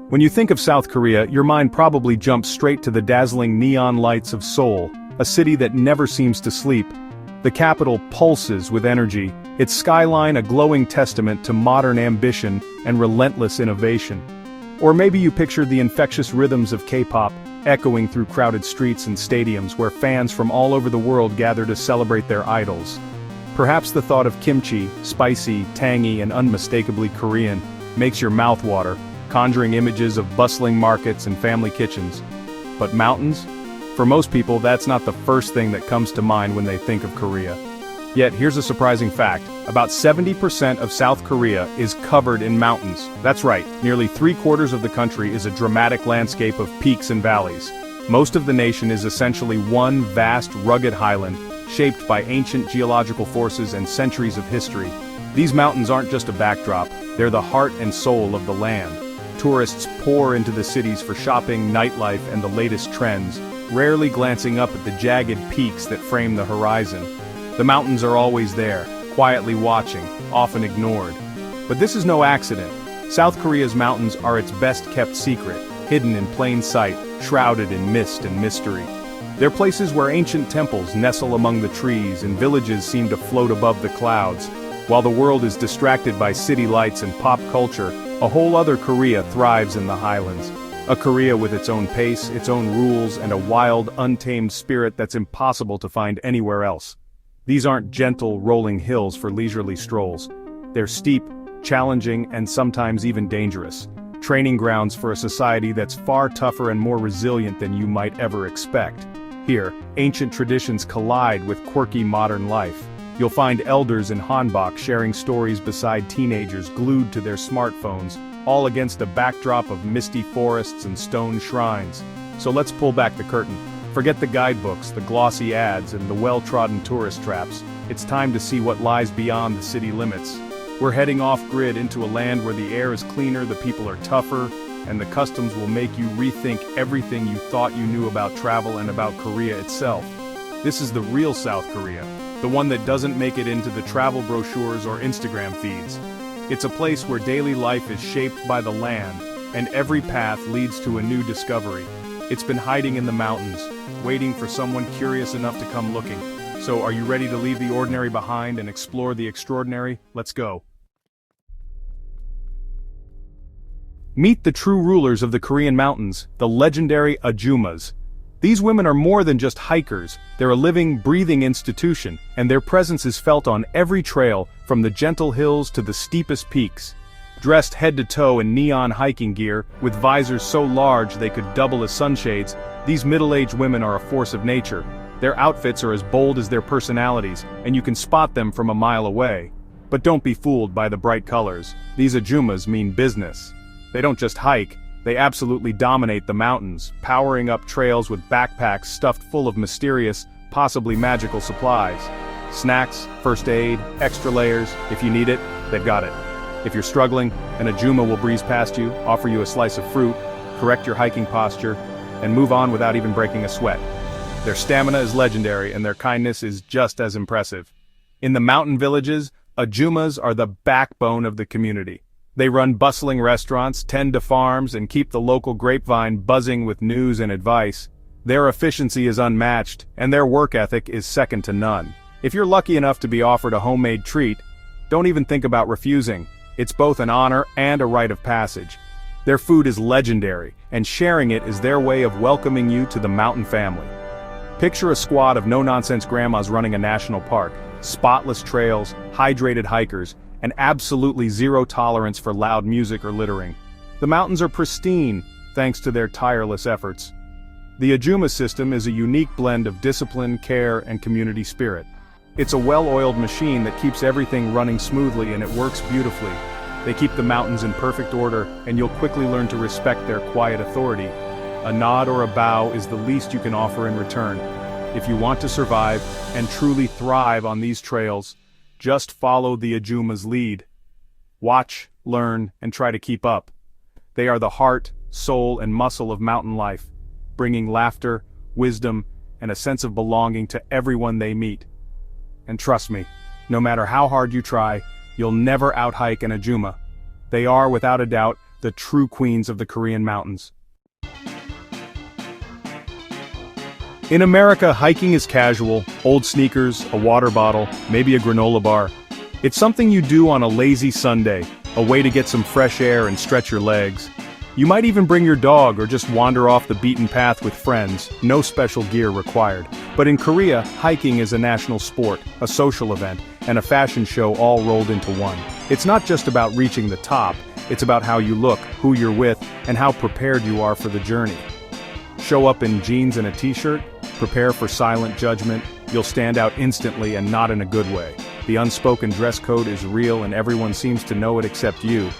When you think of South Korea, your mind probably jumps straight to the dazzling neon lights of Seoul, a city that never seems to sleep. The capital pulses with energy, its skyline a glowing testament to modern ambition and relentless innovation. Or maybe you pictured the infectious rhythms of K-pop, echoing through crowded streets and stadiums where fans from all over the world gather to celebrate their idols. Perhaps the thought of kimchi, spicy, tangy, and unmistakably Korean, makes your mouth water, conjuring images of bustling markets and family kitchens. But mountains? For most people, that's not the first thing that comes to mind when they think of Korea. Yet here's a surprising fact: about 70% of South Korea is covered in mountains. That's right, nearly 3/4 of the country is a dramatic landscape of peaks and valleys. Most of the nation is essentially one vast, rugged highland, shaped by ancient geological forces and centuries of history. These mountains aren't just a backdrop, they're the heart and soul of the land. Tourists pour into the cities for shopping, nightlife, and the latest trends, rarely glancing up at the jagged peaks that frame the horizon. The mountains are always there, quietly watching, often ignored. But this is no accident. South Korea's mountains are its best-kept secret, hidden in plain sight, shrouded in mist and mystery. They're places where ancient temples nestle among the trees and villages seem to float above the clouds. While the world is distracted by city lights and pop culture, a whole other Korea thrives in the highlands. A Korea with its own pace, its own rules, and a wild, untamed spirit that's impossible to find anywhere else. These aren't gentle, rolling hills for leisurely strolls. They're steep, challenging, and sometimes even dangerous. Training grounds for a society that's far tougher and more resilient than you might ever expect. Here, ancient traditions collide with quirky modern life. You'll find elders in hanbok sharing stories beside teenagers glued to their smartphones, all against a backdrop of misty forests and stone shrines. So let's pull back the curtain. Forget the guidebooks, the glossy ads, and the well-trodden tourist traps. It's time to see what lies beyond the city limits. We're heading off-grid into a land where the air is cleaner, the people are tougher, and the customs will make you rethink everything you thought you knew about travel and about Korea itself. This is the real South Korea, the one that doesn't make it into the travel brochures or Instagram feeds. It's a place where daily life is shaped by the land, and every path leads to a new discovery. It's been hiding in the mountains, waiting for someone curious enough to come looking. So are you ready to leave the ordinary behind and explore the extraordinary? Let's go. Meet the true rulers of the Korean mountains, the legendary Ajumas. These women are more than just hikers, they're a living, breathing institution, and their presence is felt on every trail, from the gentle hills to the steepest peaks. Dressed head to toe in neon hiking gear, with visors so large they could double as sunshades, these middle-aged women are a force of nature. Their outfits are as bold as their personalities, and you can spot them from a mile away. But don't be fooled by the bright colors. These Ajumas mean business. They don't just hike, they absolutely dominate the mountains, powering up trails with backpacks stuffed full of mysterious, possibly magical supplies. Snacks, first aid, extra layers, if you need it, they've got it. If you're struggling, an Ajuma will breeze past you, offer you a slice of fruit, correct your hiking posture, and move on without even breaking a sweat. Their stamina is legendary and their kindness is just as impressive. In the mountain villages, Ajumas are the backbone of the community. They run bustling restaurants, tend to farms, and keep the local grapevine buzzing with news and advice. Their efficiency is unmatched, and their work ethic is second to none. If you're lucky enough to be offered a homemade treat, don't even think about refusing. It's both an honor and a rite of passage. Their food is legendary, and sharing it is their way of welcoming you to the mountain family. Picture a squad of no-nonsense grandmas running a national park, spotless trails, hydrated hikers, and absolutely zero tolerance for loud music or littering. The mountains are pristine, thanks to their tireless efforts. The Ajuma system is a unique blend of discipline, care, and community spirit. It's a well-oiled machine that keeps everything running smoothly, and it works beautifully. They keep the mountains in perfect order, and you'll quickly learn to respect their quiet authority. A nod or a bow is the least you can offer in return. If you want to survive and truly thrive on these trails, just follow the Ajuma's lead. Watch, learn, and try to keep up. They are the heart, soul, and muscle of mountain life, bringing laughter, wisdom, and a sense of belonging to everyone they meet. And trust me, no matter how hard you try, you'll never out-hike an Ajuma. They are, without a doubt, the true queens of the Korean mountains. In America, hiking is casual: old sneakers, a water bottle, maybe a granola bar. It's something you do on a lazy Sunday, a way to get some fresh air and stretch your legs. You might even bring your dog or just wander off the beaten path with friends, no special gear required. But in Korea, hiking is a national sport, a social event, and a fashion show all rolled into one. It's not just about reaching the top, it's about how you look, who you're with, and how prepared you are for the journey. Show up in jeans and a t-shirt, prepare for silent judgment, you'll stand out instantly and not in a good way. The unspoken dress code is real and everyone seems to know it except you.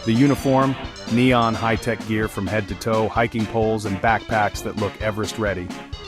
The uniform, neon high-tech gear from head to toe, hiking poles and backpacks that look Everest ready.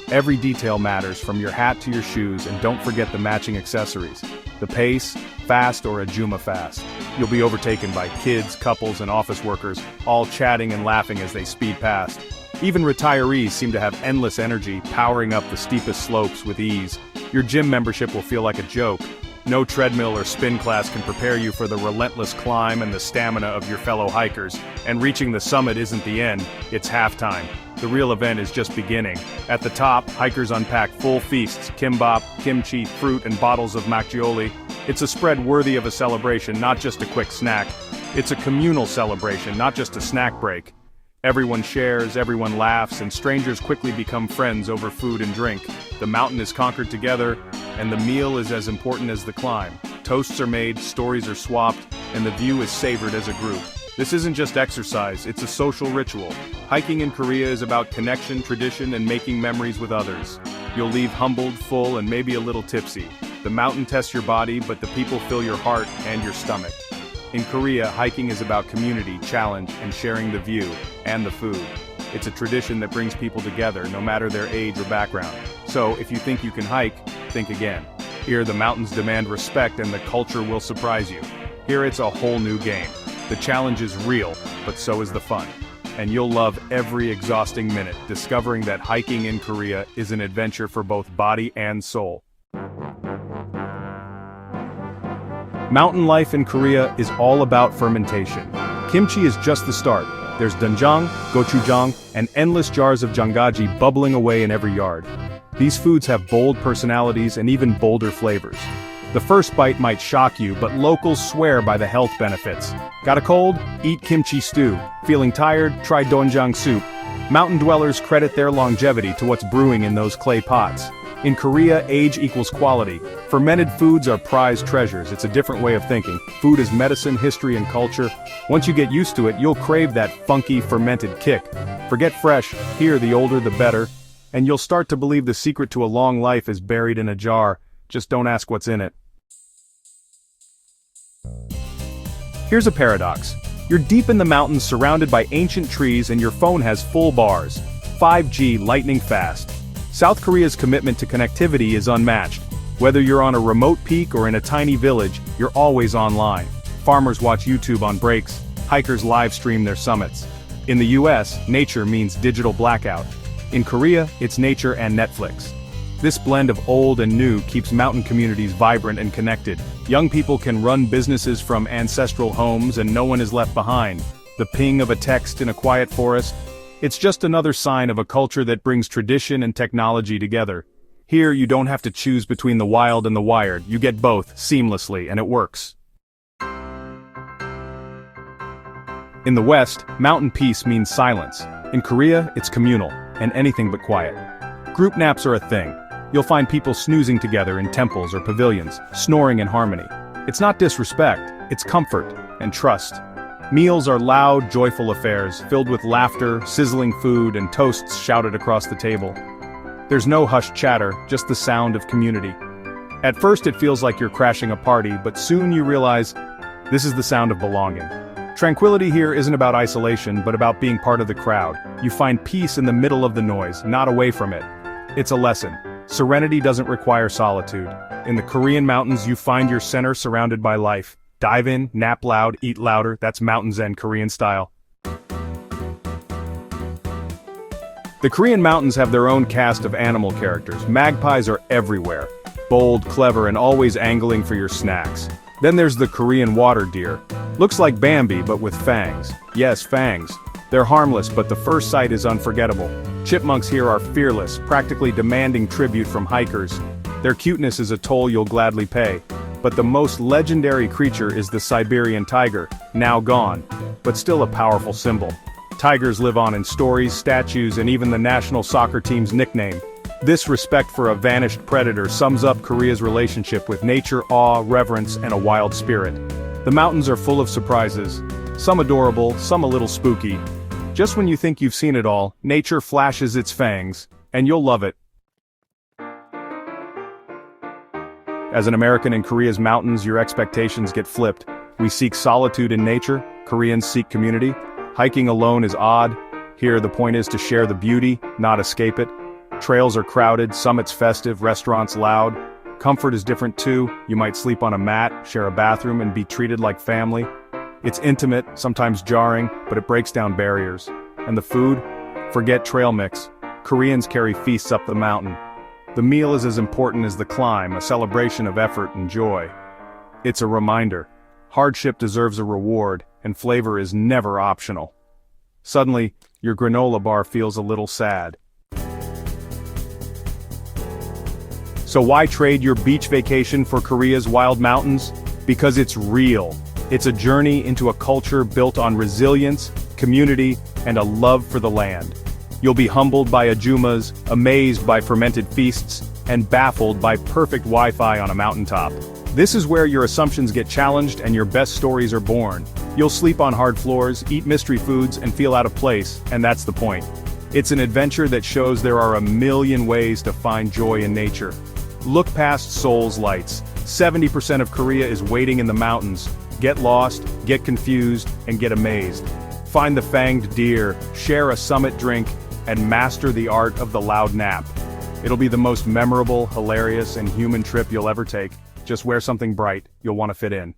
Every detail matters, from your hat to your shoes, and don't forget the matching accessories. The pace, fast or a Juma fast. You'll be overtaken by kids, couples and office workers, all chatting and laughing as they speed past. Even retirees seem to have endless energy, powering up the steepest slopes with ease. Your gym membership will feel like a joke. No treadmill or spin class can prepare you for the relentless climb and the stamina of your fellow hikers. And reaching the summit isn't the end, it's halftime. The real event is just beginning. At the top, hikers unpack full feasts: kimbap, kimchi, fruit, and bottles of makgeolli. It's a spread worthy of a celebration, not just a quick snack. It's a communal celebration, not just a snack break. Everyone shares, everyone laughs, and strangers quickly become friends over food and drink. The mountain is conquered together, and the meal is as important as the climb. Toasts are made, stories are swapped, and the view is savored as a group. This isn't just exercise, it's a social ritual. Hiking in Korea is about connection, tradition, and making memories with others. You'll leave humbled, full, and maybe a little tipsy. The mountain tests your body, but the people fill your heart and your stomach. In Korea, hiking is about community, challenge, and sharing the view, and the food. It's a tradition that brings people together, no matter their age or background. So, if you think you can hike, think again. Here, the mountains demand respect and the culture will surprise you. Here, it's a whole new game. The challenge is real, but so is the fun. And you'll love every exhausting minute, discovering that hiking in Korea is an adventure for both body and soul. Mountain life in Korea is all about fermentation. Kimchi is just the start. There's doenjang, gochujang, and endless jars of jangaji bubbling away in every yard. These foods have bold personalities and even bolder flavors. The first bite might shock you, but locals swear by the health benefits. Got a cold? Eat kimchi stew. Feeling tired? Try doenjang soup. Mountain dwellers credit their longevity to what's brewing in those clay pots. In Korea, age equals quality. Fermented foods are prized treasures. It's a different way of thinking. Food is medicine, history, and culture. Once you get used to it, you'll crave that funky, fermented kick. Forget fresh. Here, the older the better. And you'll start to believe the secret to a long life is buried in a jar. Just don't ask what's in it. Here's a paradox. You're deep in the mountains surrounded by ancient trees and your phone has full bars. 5G lightning fast. South Korea's commitment to connectivity is unmatched. Whether you're on a remote peak or in a tiny village, you're always online. Farmers watch YouTube on breaks, hikers live stream their summits. In the US, nature means digital blackout. In Korea, it's nature and Netflix. This blend of old and new keeps mountain communities vibrant and connected. Young people can run businesses from ancestral homes and no one is left behind. The ping of a text in a quiet forest, it's just another sign of a culture that brings tradition and technology together. Here, you don't have to choose between the wild and the wired. You get both, seamlessly, and it works. In the West, mountain peace means silence. In Korea, it's communal, and anything but quiet. Group naps are a thing. You'll find people snoozing together in temples or pavilions, snoring in harmony. It's not disrespect, it's comfort and trust. Meals are loud, joyful affairs, filled with laughter, sizzling food, and toasts shouted across the table. There's no hushed chatter, just the sound of community. At first it feels like you're crashing a party, but soon you realize this is the sound of belonging. Tranquility here isn't about isolation, but about being part of the crowd. You find peace in the middle of the noise, not away from it. It's a lesson. Serenity doesn't require solitude. In the Korean mountains, you find your center surrounded by life. Dive in, nap loud, eat louder. That's Mountain Zen Korean style. The Korean mountains have their own cast of animal characters. Magpies are everywhere. Bold, clever, and always angling for your snacks. Then there's the Korean water deer. Looks like Bambi but with fangs. Yes, fangs. They're harmless but the first sight is unforgettable. Chipmunks here are fearless, practically demanding tribute from hikers. Their cuteness is a toll you'll gladly pay. But the most legendary creature is the Siberian tiger, now gone, but still a powerful symbol. Tigers live on in stories, statues, and even the national soccer team's nickname. This respect for a vanished predator sums up Korea's relationship with nature, awe, reverence, and a wild spirit. The mountains are full of surprises, some adorable, some a little spooky. Just when you think you've seen it all, nature flashes its fangs, and you'll love it. As an American in Korea's mountains, your expectations get flipped. We seek solitude in nature, Koreans seek community. Hiking alone is odd. Here the point is to share the beauty, not escape it. Trails are crowded, summits festive, restaurants loud. Comfort is different too. You might sleep on a mat, share a bathroom, and be treated like family. It's intimate, sometimes jarring, but it breaks down barriers. And the food? Forget trail mix. Koreans carry feasts up the mountain. The meal is as important as the climb, a celebration of effort and joy. It's a reminder. Hardship deserves a reward, and flavor is never optional. Suddenly, your granola bar feels a little sad. So why trade your beach vacation for Korea's wild mountains? Because it's real. It's a journey into a culture built on resilience, community, and a love for the land. You'll be humbled by ajumas, amazed by fermented feasts, and baffled by perfect Wi-Fi on a mountaintop. This is where your assumptions get challenged and your best stories are born. You'll sleep on hard floors, eat mystery foods, and feel out of place, and that's the point. It's an adventure that shows there are a million ways to find joy in nature. Look past Seoul's lights. 70% of Korea is waiting in the mountains. Get lost, get confused, and get amazed. Find the fanged deer, share a summit drink, and master the art of the loud nap. It'll be the most memorable, hilarious, and human trip you'll ever take. Just wear something bright, you'll want to fit in.